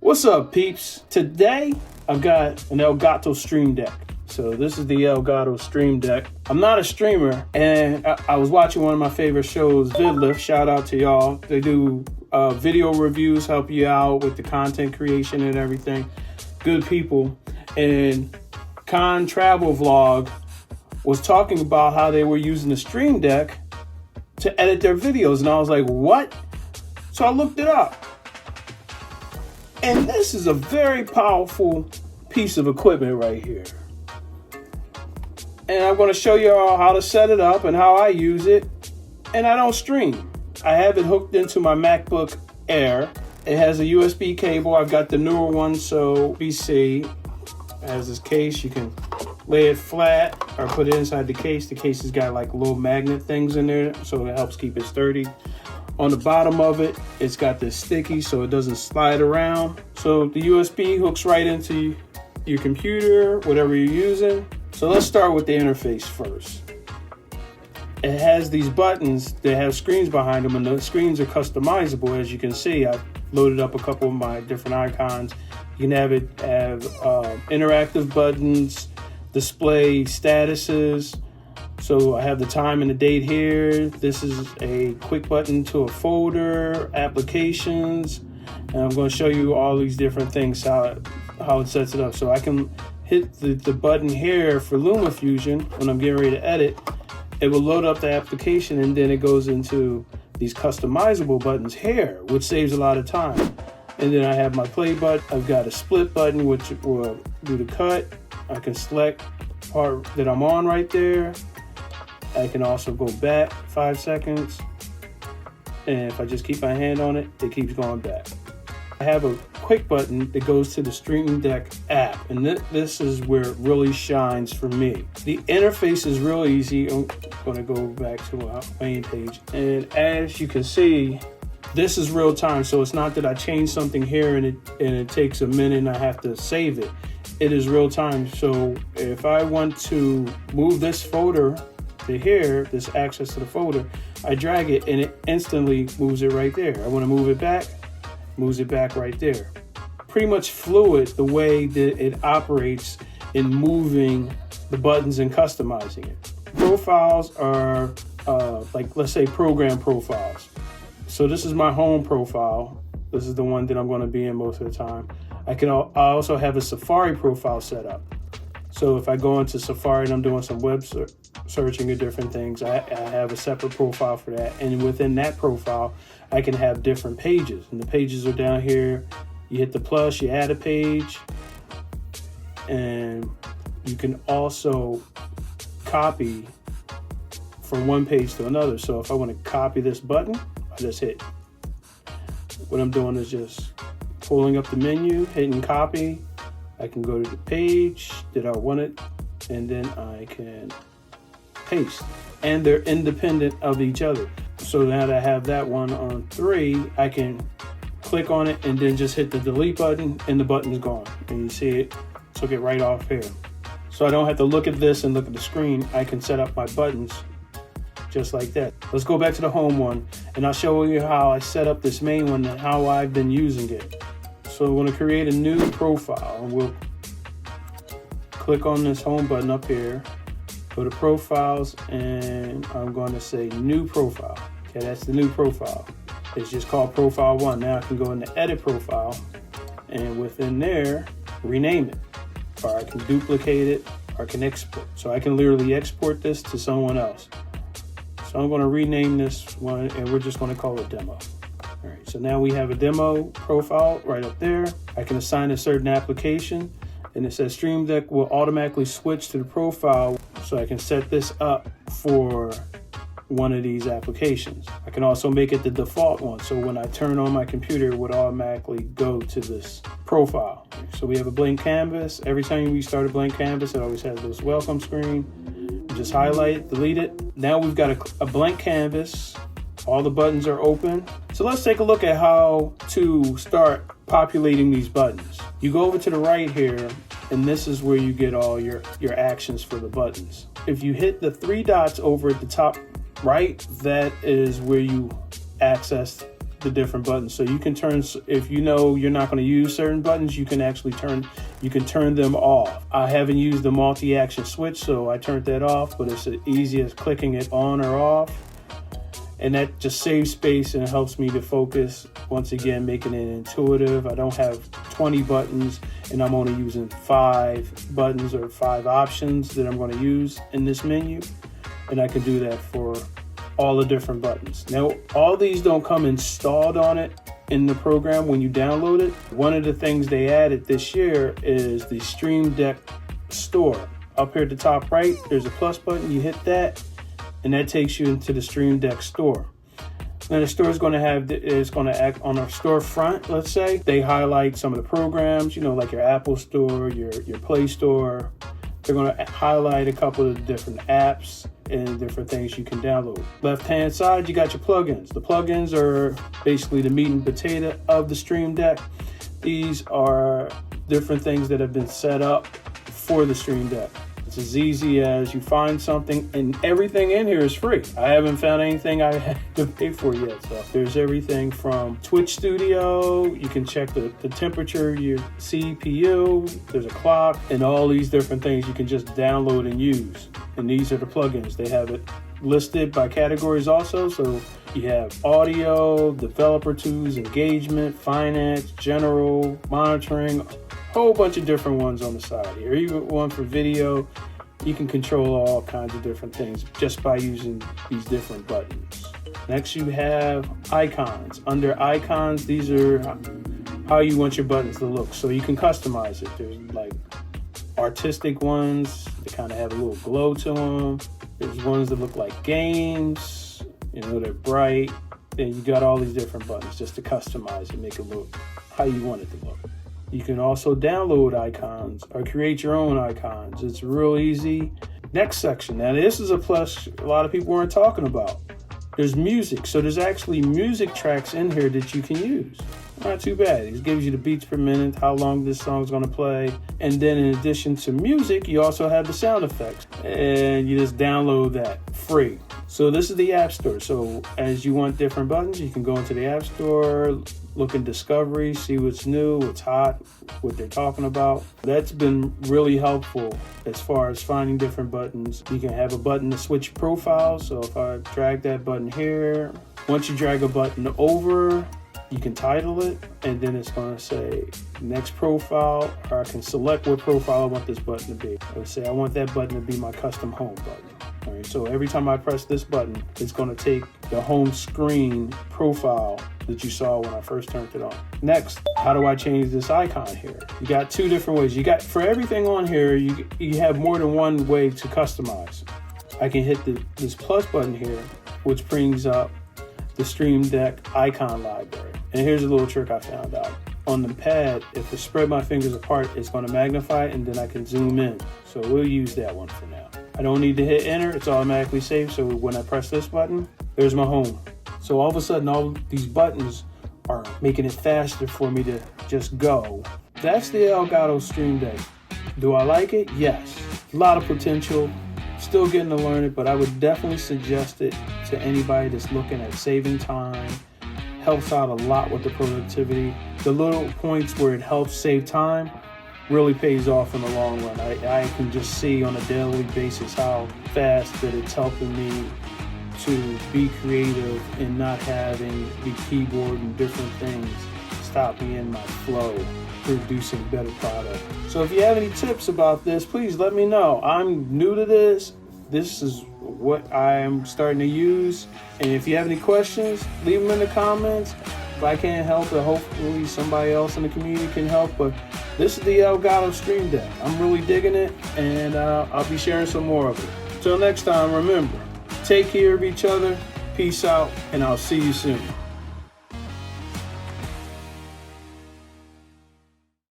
What's up, peeps? Today, I've got an Elgato Stream Deck. So this is the Elgato Stream Deck. I'm not a streamer, and I was watching one of my favorite shows, VidLift. Shout out to y'all. They do video reviews, help you out with the content creation and everything. Good people. And Con Travel Vlog was talking about how they were using the Stream Deck to edit their videos. And I was like, what? So I looked it up. And this is a very powerful piece of equipment right here. And I'm going to show you all how to set it up and how I use it. And I don't stream. I have it hooked into my MacBook Air. It has a USB cable. I've got the newer one, so BC. It has this case. You can lay it flat or put it inside the case. The case has got like little magnet things in there, so it helps keep it sturdy. On the bottom of it, it's got this sticky so it doesn't slide around. So the USB hooks right into your computer, whatever you're using. So let's start with the interface first. It has these buttons that have screens behind them, and the screens are customizable. As you can see, I've loaded up a couple of my different icons. You can have interactive buttons, display statuses. So I have the time and the date here. This is a quick button to a folder, applications, and I'm going to show you all these different things, how it sets it up. So I can hit the button here for LumaFusion when I'm getting ready to edit. It will load up the application, and then it goes into these customizable buttons here, which saves a lot of time. And then I have my play button. I've got a split button, which will do the cut. I can select part that I'm on right there. I can also go back 5 seconds, and if I just keep my hand on it, it keeps going back. I have a quick button that goes to the Stream Deck app, and this is where it really shines for me. The interface is real easy. I'm going to go back to my main page, and as you can see, this is real time. So it's not that I change something here and it takes a minute and I have to save it. It is real time. So if I want to move this folder to here, this access to the folder, I drag it and it instantly moves it right there. I want to move it back, moves it back right there. Pretty much fluid the way that it operates in moving the buttons and customizing it. Profiles are like, let's say, program profiles. So this is my home profile. This is the one that I'm going to be in most of the time. I also have a Safari profile set up. So if I go into Safari and I'm doing some web searching of different things, I have a separate profile for that. And within that profile, I can have different pages. And the pages are down here. You hit the plus, you add a page. And you can also copy from one page to another. So if I want to copy this button, I just hit. What I'm doing is just pulling up the menu, hitting copy. I can go to the page that I want it, and then I can paste. And they're independent of each other. So now that I have that one on 3, I can click on it and then just hit the delete button, and the button's gone. And you see it took it right off here. So I don't have to look at this and look at the screen. I can set up my buttons just like that. Let's go back to the home one, and I'll show you how I set up this main one and how I've been using it. So we're going to create a new profile, and we'll click on this home button up here, go to profiles, and I'm going to say new profile. Okay, that's the new profile. It's just called profile 1. Now I can go into edit profile, and within there, rename it, or I can duplicate it, or I can export. So I can literally export this to someone else. So I'm going to rename this one, and we're just going to call it demo. All right, so now we have a demo profile right up there. I can assign a certain application, and it says Stream Deck will automatically switch to the profile. So I can set this up for one of these applications. I can also make it the default one. So when I turn on my computer, it would automatically go to this profile. So we have a blank canvas. Every time we start a blank canvas, it always has this welcome screen. Just highlight it, delete it. Now we've got a blank canvas. All the buttons are open. So let's take a look at how to start populating these buttons. You go over to the right here, and this is where you get all your actions for the buttons. If you hit the 3 dots over at the top right, that is where you access the different buttons. So you can turn, if you know you're not going to use certain buttons, you can actually turn them off. I haven't used the multi-action switch, so I turned that off, but it's as easy as clicking it on or off. And that just saves space and helps me to focus, once again, making it intuitive. I don't have 20 buttons and I'm only using 5 buttons or 5 options that I'm going to use in this menu. And I can do that for all the different buttons. Now, all these don't come installed on it in the program when you download it. One of the things they added this year is the Stream Deck Store. Up here at the top right, there's a plus button. You hit that, and that takes you into the Stream Deck Store. Now the store is going to act on our storefront. Let's say they highlight some of the programs, like your Apple Store, your Play Store. They're going to highlight a couple of different apps and different things you can download. Left-hand side, you got your plugins. The plugins are basically the meat and potato of the Stream Deck. These are different things that have been set up for the Stream Deck. It's as easy as you find something, and everything in here is free. I haven't found anything I had to pay for yet. So there's everything from Twitch Studio. You can check the temperature, your CPU. There's a clock, and all these different things you can just download and use. And these are the plugins. They have it listed by categories also. So you have audio, developer tools, engagement, finance, general, monitoring, whole bunch of different ones on the side here. Even one for video. You can control all kinds of different things just by using these different buttons. Next, you have icons. Under icons, these are how you want your buttons to look. So you can customize it. There's like artistic ones that kind of have a little glow to them. There's ones that look like games. They're bright. And you got all these different buttons just to customize and make it look how you want it to look. You can also download icons or create your own icons. It's real easy. Next section. Now this is a plus a lot of people weren't talking about. There's music. So there's actually music tracks in here that you can use. Not too bad. It gives you the beats per minute, how long this song is going to play. And then in addition to music, you also have the sound effects. And you just download that free. So this is the App Store. So as you want different buttons, you can go into the App Store, look in Discovery, see what's new, what's hot, what they're talking about. That's been really helpful as far as finding different buttons. You can have a button to switch profiles. So if I drag that button here, once you drag a button over, you can title it, and then it's going to say next profile, or I can select what profile I want this button to be. Let's say I want that button to be my custom home button. All right, so every time I press this button, it's going to take the home screen profile that you saw when I first turned it on. Next, how do I change this icon here? You got 2 different ways. You got, for everything on here, you have more than one way to customize. I can hit this plus button here, which brings up the Stream Deck icon library. And here's a little trick I found out. On the pad, if I spread my fingers apart, it's going to magnify it, and then I can zoom in. So we'll use that one for now. I don't need to hit enter, it's automatically saved. So when I press this button, there's my home. So all of a sudden, all these buttons are making it faster for me to just go. That's the Elgato Stream Deck. Do I like it? Yes. A lot of potential. Still getting to learn it, but I would definitely suggest it to anybody that's looking at saving time. Helps out a lot with the productivity. The little points where it helps save time really pays off in the long run. I can just see on a daily basis how fast that it's helping me to be creative and not having the keyboard and different things stop me in my flow, producing better product. So if you have any tips about this, please let me know. I'm new to this. This is what I'm starting to use. And if you have any questions, leave them in the comments. If I can't help it, hopefully somebody else in the community can help. But this is the Elgato Stream Deck. I'm really digging it, and I'll be sharing some more of it. Till next time, remember, take care of each other, peace out, and I'll see you soon.